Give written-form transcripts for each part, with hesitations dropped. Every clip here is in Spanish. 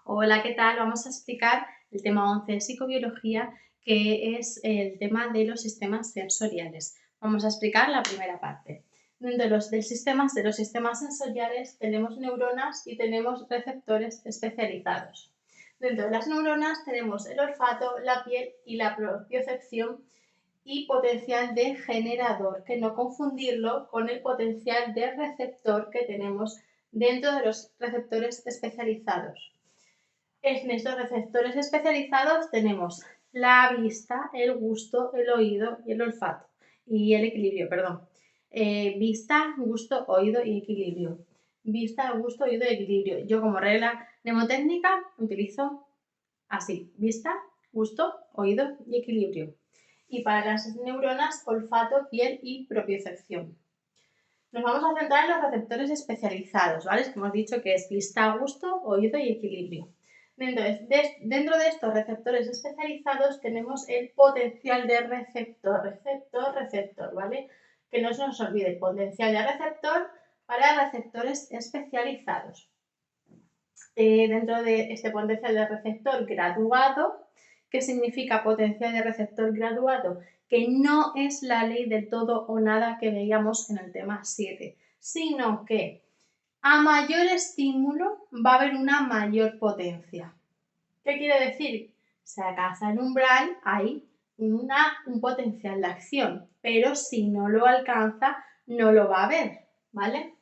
Hola, ¿qué tal? Vamos a explicar el tema 11 de psicobiología, que es el tema de los sistemas sensoriales. Vamos a explicar la primera parte. Dentro de los sistemas sensoriales tenemos neuronas y tenemos receptores especializados. Dentro de las neuronas tenemos el olfato, la piel y la propiocepción y potencial de generador, que no confundirlo con el potencial de receptor que tenemos dentro de los receptores especializados. En estos receptores especializados tenemos la vista, el gusto, el oído y el olfato. Y el equilibrio, perdón. Vista, gusto, oído y equilibrio. Vista, gusto, oído y equilibrio. Yo como regla mnemotécnica utilizo así. Vista, gusto, oído y equilibrio. Y para las neuronas, olfato, piel y propiocepción. Nos vamos a centrar en los receptores especializados, ¿vale? Hemos dicho que es vista, gusto, oído y equilibrio. Dentro de estos receptores especializados tenemos el potencial de receptor, ¿vale? Que no se nos olvide, el potencial de receptor para receptores especializados. Dentro de este potencial de receptor graduado, ¿qué significa potencial de receptor graduado? Que no es la ley del todo o nada que veíamos en el tema 7, sino que a mayor estímulo va a haber una mayor potencia. ¿Qué quiere decir? Si alcanza el umbral hay un potencial de acción, pero si no lo alcanza no lo va a haber, ¿vale?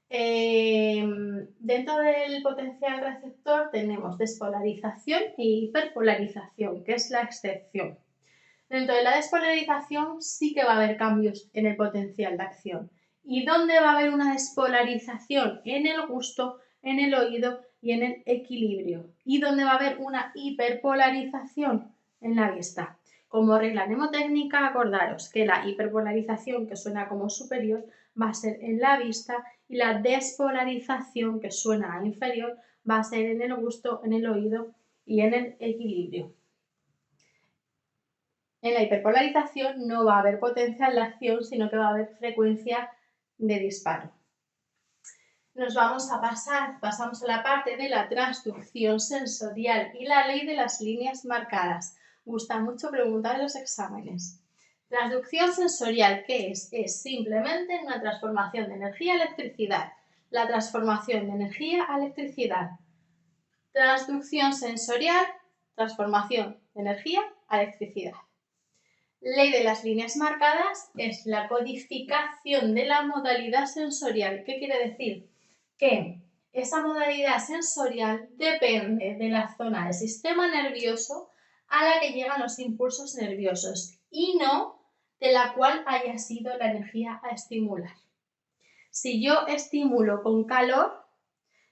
Dentro del potencial receptor tenemos despolarización e hiperpolarización, que es la excepción. Dentro de la despolarización sí que va a haber cambios en el potencial de acción. ¿Y dónde va a haber una despolarización? En el gusto, en el oído y en el equilibrio. ¿Y dónde va a haber una hiperpolarización? En la vista. Como regla mnemotécnica, acordaros que la hiperpolarización, que suena como superior, va a ser en la vista y la despolarización, que suena a inferior, va a ser en el gusto, en el oído y en el equilibrio. En la hiperpolarización no va a haber potencial de acción, sino que va a haber frecuencia de disparo. Pasamos a la parte de la transducción sensorial y la ley de las líneas marcadas. Gusta mucho preguntar en los exámenes. Transducción sensorial, ¿qué es? Es simplemente una transformación de energía a electricidad. La transformación de energía a electricidad. Transducción sensorial, transformación de energía a electricidad. Ley de las líneas marcadas es la codificación de la modalidad sensorial. ¿Qué quiere decir? Que esa modalidad sensorial depende de la zona del sistema nervioso a la que llegan los impulsos nerviosos y no de la cual haya sido la energía a estimular. Si yo estimulo con calor,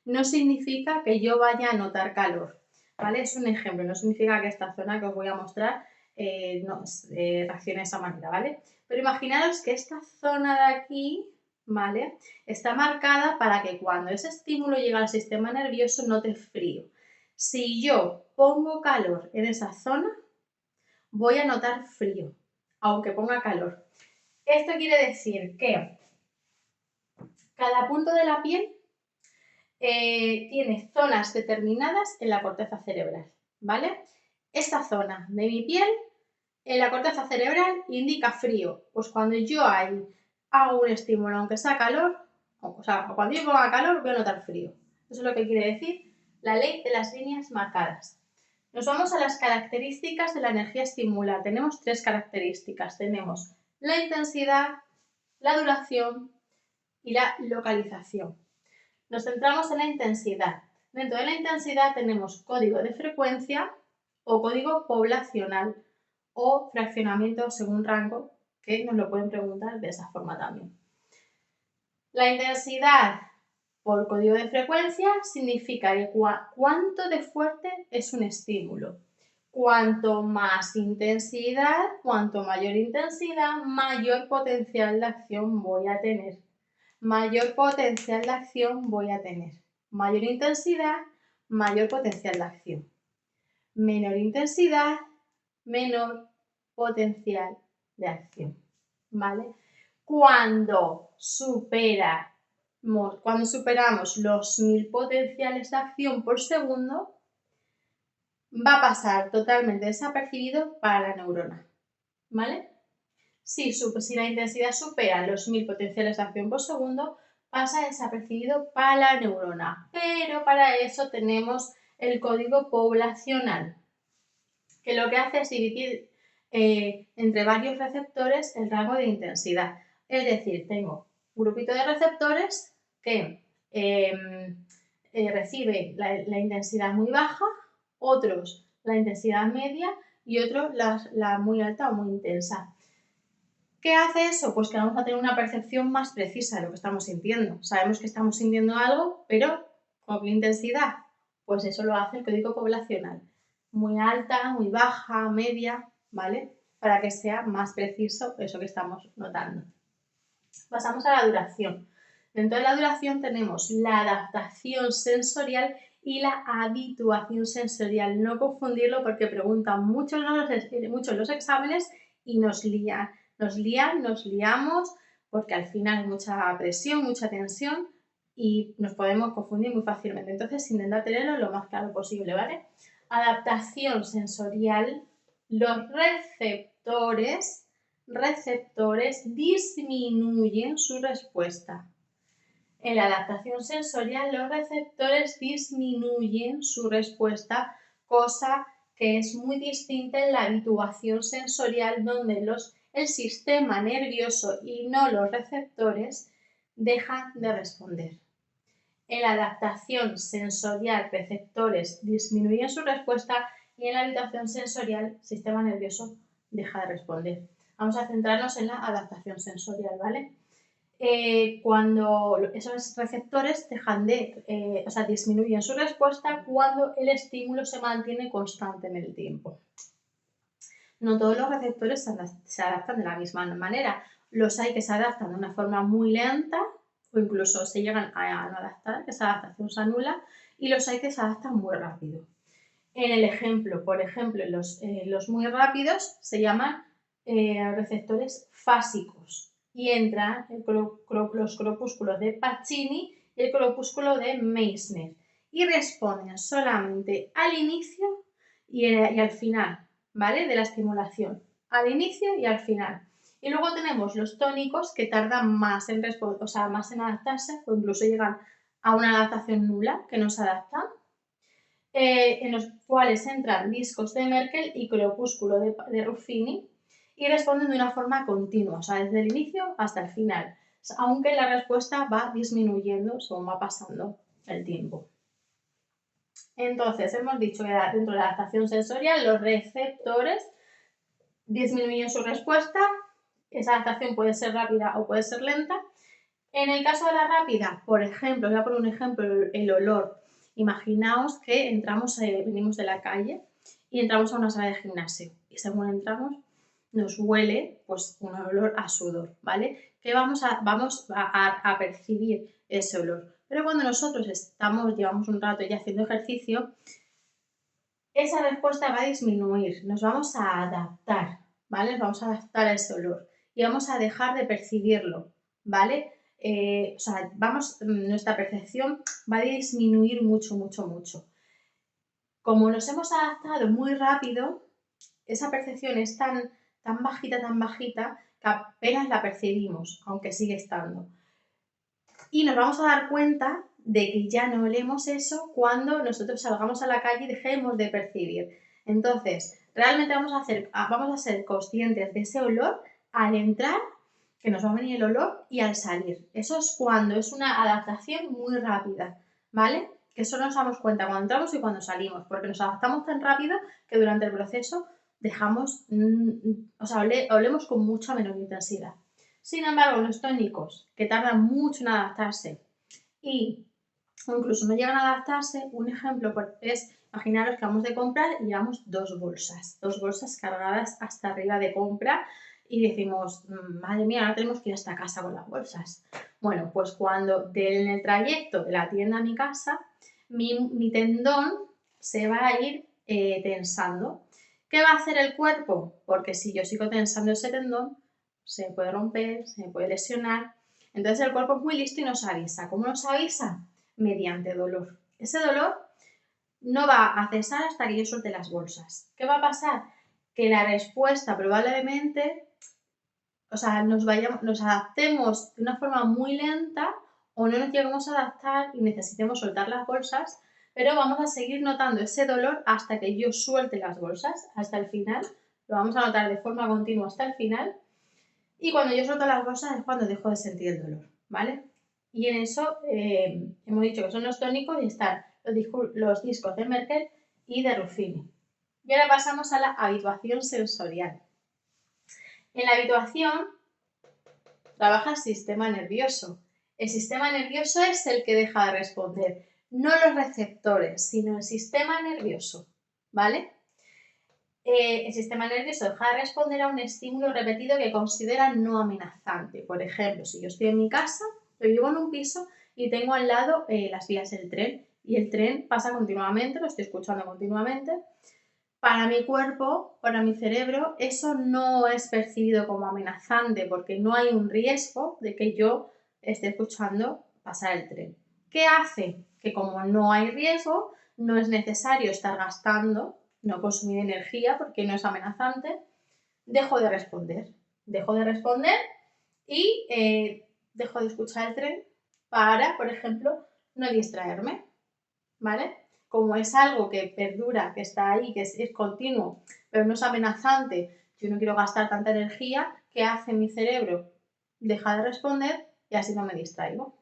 no significa que yo vaya a notar calor, ¿vale? Es un ejemplo, no significa que esta zona que os voy a mostrar reaccione de esa manera, ¿vale? Pero imaginaros que esta zona de aquí, ¿vale? Está marcada para que cuando ese estímulo llega al sistema nervioso note frío. Si yo pongo calor en esa zona, voy a notar frío, aunque ponga calor. Esto quiere decir que cada punto de la piel tiene zonas determinadas en la corteza cerebral, ¿vale? Esta zona de mi piel en la corteza cerebral indica frío. Pues cuando yo ahí hago un estímulo, aunque sea calor, o sea, cuando yo ponga calor voy a notar frío. Eso es lo que quiere decir la ley de las líneas marcadas. Nos vamos a las características de la energía estimulada. Tenemos tres características. Tenemos la intensidad, la duración y la localización. Nos centramos en la intensidad. Dentro de la intensidad tenemos código de frecuencia o código poblacional o fraccionamiento según rango, que nos lo pueden preguntar de esa forma también. La intensidad por código de frecuencia significa que cuánto de fuerte es un estímulo. Cuanto más intensidad, cuanto mayor intensidad, mayor potencial de acción voy a tener. Mayor potencial de acción voy a tener. Mayor intensidad, mayor potencial de acción. Menor intensidad, menor potencial de acción, ¿vale? Cuando supera cuando superamos los 1000 potenciales de acción por segundo, va a pasar totalmente desapercibido para la neurona, ¿vale? Si la intensidad supera los 1000 potenciales de acción por segundo, pasa desapercibido para la neurona. Pero para eso tenemos el código poblacional, que lo que hace es dividir entre varios receptores el rango de intensidad. Es decir, tengo un grupito de receptores que recibe la intensidad muy baja, otros la intensidad media y otros la muy alta o muy intensa. ¿Qué hace eso? Pues que vamos a tener una percepción más precisa de lo que estamos sintiendo. Sabemos que estamos sintiendo algo, pero ¿con qué intensidad? Pues eso lo hace el código poblacional. Muy alta, muy baja, media, ¿vale? Para que sea más preciso eso que estamos notando. Pasamos a la duración. Dentro de la duración tenemos la adaptación sensorial y la habituación sensorial. No confundirlo porque preguntan mucho en los exámenes y nos liamos porque al final hay mucha presión, mucha tensión y nos podemos confundir muy fácilmente. Entonces, intentad tenerlo lo más claro posible, ¿vale? Adaptación sensorial, los receptores disminuyen su respuesta. En la adaptación sensorial, los receptores disminuyen su respuesta, cosa que es muy distinta en la habituación sensorial, donde el sistema nervioso y no los receptores dejan de responder. En la adaptación sensorial, receptores disminuyen su respuesta y en la habituación sensorial, el sistema nervioso deja de responder. Vamos a centrarnos en la adaptación sensorial, ¿vale? Cuando esos receptores disminuyen su respuesta cuando el estímulo se mantiene constante en el tiempo. No todos los receptores se adaptan de la misma manera. Los hay que se adaptan de una forma muy lenta o incluso se llegan a no adaptar, que esa adaptación se anula, y los hay que se adaptan muy rápido. En el ejemplo, por ejemplo, los muy rápidos se llaman receptores fásicos y entran los corpúsculos de Pacini y el corpúsculo de Meissner y responden solamente al inicio y al final, ¿vale? De la estimulación, al inicio y al final. Y luego tenemos los tónicos que tardan más en adaptarse o incluso llegan a una adaptación nula, que no se adaptan. En los cuales entran discos de Merkel y corpúsculo de Ruffini y responden de una forma continua, o sea, desde el inicio hasta el final, aunque la respuesta va disminuyendo según va pasando el tiempo. Entonces, hemos dicho que dentro de la adaptación sensorial, los receptores disminuyen su respuesta, esa adaptación puede ser rápida o puede ser lenta. En el caso de la rápida, por ejemplo, voy a poner un ejemplo, el olor. Imaginaos que venimos de la calle y entramos a una sala de gimnasio y según entramos nos huele pues un olor a sudor, ¿vale? Que vamos a percibir ese olor. Pero cuando nosotros llevamos un rato ya haciendo ejercicio, esa respuesta va a disminuir, nos vamos a adaptar, ¿vale? Nos vamos a adaptar a ese olor y vamos a dejar de percibirlo, ¿vale? Nuestra percepción va a disminuir mucho. Como nos hemos adaptado muy rápido, esa percepción es tan bajita, que apenas la percibimos, aunque sigue estando. Y nos vamos a dar cuenta de que ya no olemos eso cuando nosotros salgamos a la calle y dejemos de percibir. Entonces, realmente vamos a ser conscientes de ese olor al entrar, que nos va a venir el olor, y al salir. Eso es cuando es una adaptación muy rápida, ¿vale? Que eso nos damos cuenta cuando entramos y cuando salimos, porque nos adaptamos tan rápido que durante el proceso olemos con mucha menor intensidad. Sin embargo, los tónicos, que tardan mucho en adaptarse o incluso no llegan a adaptarse, un ejemplo es, imaginaros que vamos de comprar y llevamos dos bolsas cargadas hasta arriba de compra y decimos, madre mía, ahora tenemos que ir hasta casa con las bolsas. Bueno, pues cuando en el trayecto de la tienda a mi casa, mi tendón se va a ir tensando. ¿Qué va a hacer el cuerpo? Porque si yo sigo tensando ese tendón, se me puede romper, se me puede lesionar. Entonces el cuerpo es muy listo y nos avisa. ¿Cómo nos avisa? Mediante dolor. Ese dolor no va a cesar hasta que yo suelte las bolsas. ¿Qué va a pasar? Que la respuesta probablemente, o sea, nos adaptemos de una forma muy lenta o no nos lleguemos a adaptar y necesitemos soltar las bolsas, pero vamos a seguir notando ese dolor hasta que yo suelte las bolsas, hasta el final. Lo vamos a notar de forma continua hasta el final. Y cuando yo suelto las bolsas es cuando dejo de sentir el dolor, ¿vale? Y en eso hemos dicho que son los tónicos y están los discos de Merkel y de Ruffini. Y ahora pasamos a la habituación sensorial. En la habituación trabaja el sistema nervioso. El sistema nervioso es el que deja de responder, no los receptores, sino el sistema nervioso, ¿vale? El sistema nervioso deja de responder a un estímulo repetido que considera no amenazante. Por ejemplo, si yo estoy en mi casa, yo vivo en un piso y tengo al lado las vías del tren y el tren pasa continuamente, lo estoy escuchando continuamente. Para mi cuerpo, para mi cerebro, eso no es percibido como amenazante porque no hay un riesgo de que yo esté escuchando pasar el tren. ¿Qué hace? Que como no hay riesgo, no es necesario estar gastando, no consumir energía porque no es amenazante, dejo de responder. Dejo de responder y dejo de escuchar el tren para, por ejemplo, no distraerme, ¿vale? Como es algo que perdura, que está ahí, que es continuo, pero no es amenazante, yo no quiero gastar tanta energía, ¿qué hace mi cerebro? Deja de responder y así no me distraigo.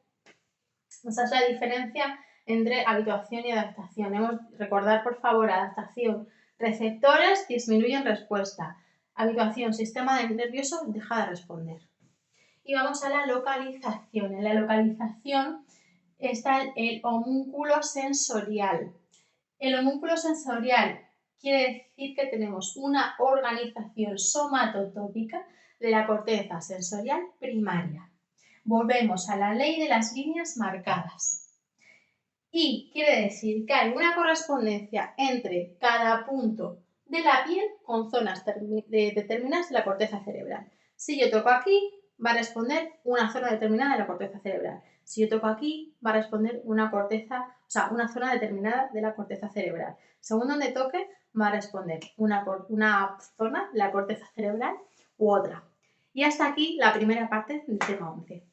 Esa es la diferencia entre habituación y adaptación. Recordar, por favor, adaptación, receptores disminuyen respuesta. Habituación, sistema nervioso deja de responder. Y vamos a la localización. En la localización está el homúnculo sensorial. El homúnculo sensorial quiere decir que tenemos una organización somatotópica de la corteza sensorial primaria. Volvemos a la ley de las líneas marcadas. Y quiere decir que hay una correspondencia entre cada punto de la piel con zonas determinadas de la corteza cerebral. Si yo toco aquí, va a responder una zona determinada de la corteza cerebral. Si yo toco aquí, va a responder una zona determinada de la corteza cerebral. Según donde toque, va a responder una zona de la corteza cerebral u otra. Y hasta aquí la primera parte del tema 11.